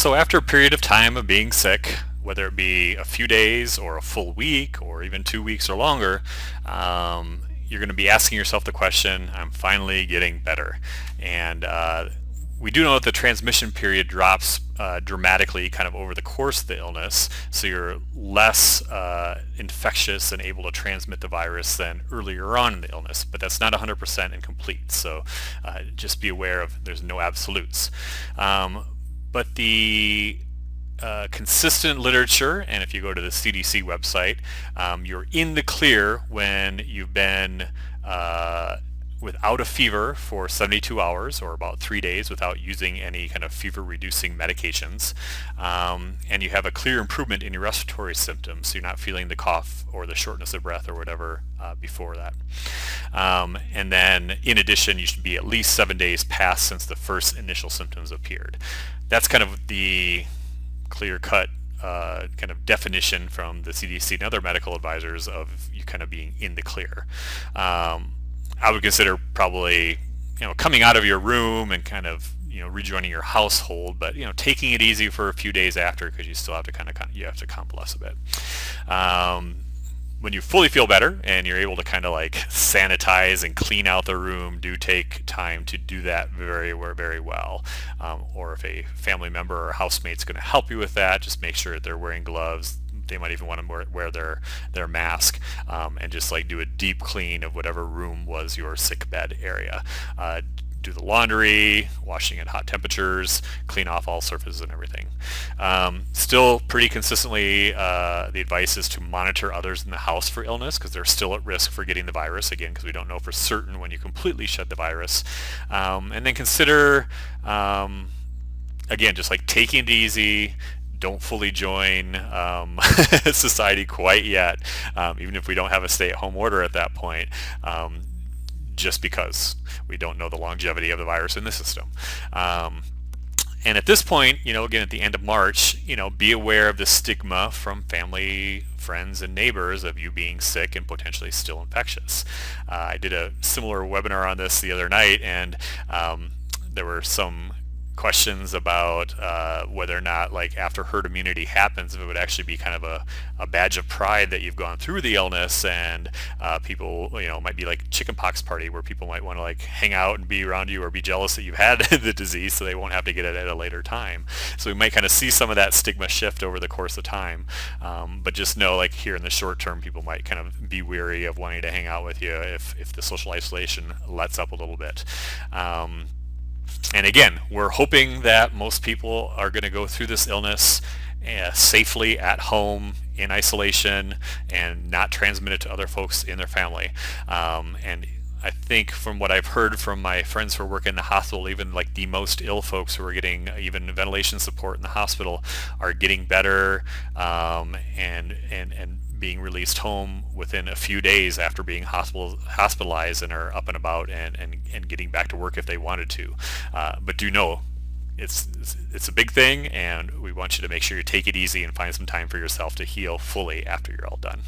So after a period of time of being sick, whether it be a few days or a full week or even 2 weeks or longer, you're going to be asking yourself the question, I'm finally getting better. And we do know that the transmission period drops dramatically kind of over the course of the illness, so you're less infectious and able to transmit the virus than earlier on in the illness, but that's not 100% and complete, so just be aware of there's no absolutes. But the consistent literature, and if you go to the CDC website, you're in the clear when you've been without a fever for 72 hours or about 3 days without using any kind of fever reducing medications, and you have a clear improvement in your respiratory symptoms, so you're not feeling the cough or the shortness of breath or whatever before that. And then in addition, you should be at least 7 days past since the first initial symptoms appeared. That's kind of the clear-cut kind of definition from the CDC and other medical advisors of you kind of being in the clear. I would consider probably coming out of your room and kind of rejoining your household, but taking it easy for a few days after, because you still have to you have to convalesce a bit. When you fully feel better and you're able to kind of like sanitize and clean out the room, do take time to do that very well. Or if a family member or housemate's going to help you with that, just make sure that they're wearing gloves. They might even want to wear their mask, and just like do a deep clean of whatever room was your sick bed area. Do the laundry, washing at hot temperatures, clean off all surfaces and everything. Still pretty consistently, the advice is to monitor others in the house for illness, because they're still at risk for getting the virus, again, because we don't know for certain when you completely shed the virus. And then consider, again, just like taking it easy. Don't fully join society quite yet, even if we don't have a stay-at-home order at that point, just because we don't know the longevity of the virus in the system. And at this point, again, at the end of March, be aware of the stigma from family, friends, and neighbors of you being sick and potentially still infectious. I did a similar webinar on this the other night, and there were some questions about whether or not, like, after herd immunity happens, if it would actually be kind of a badge of pride that you've gone through the illness, and people, might be like chickenpox party where people might want to like hang out and be around you or be jealous that you've had the disease so they won't have to get it at a later time. So we might kind of see some of that stigma shift over the course of time, but just know, like, here in the short term, people might kind of be weary of wanting to hang out with you if the social isolation lets up a little bit. And again, we're hoping that most people are going to go through this illness safely at home in isolation and not transmit it to other folks in their family. And I think from what I've heard from my friends who are working in the hospital, even like the most ill folks who are getting even ventilation support in the hospital are getting better, and being released home within a few days after being hospitalized, and are up and about and getting back to work if they wanted to. But do know it's a big thing, and we want you to make sure you take it easy and find some time for yourself to heal fully after you're all done.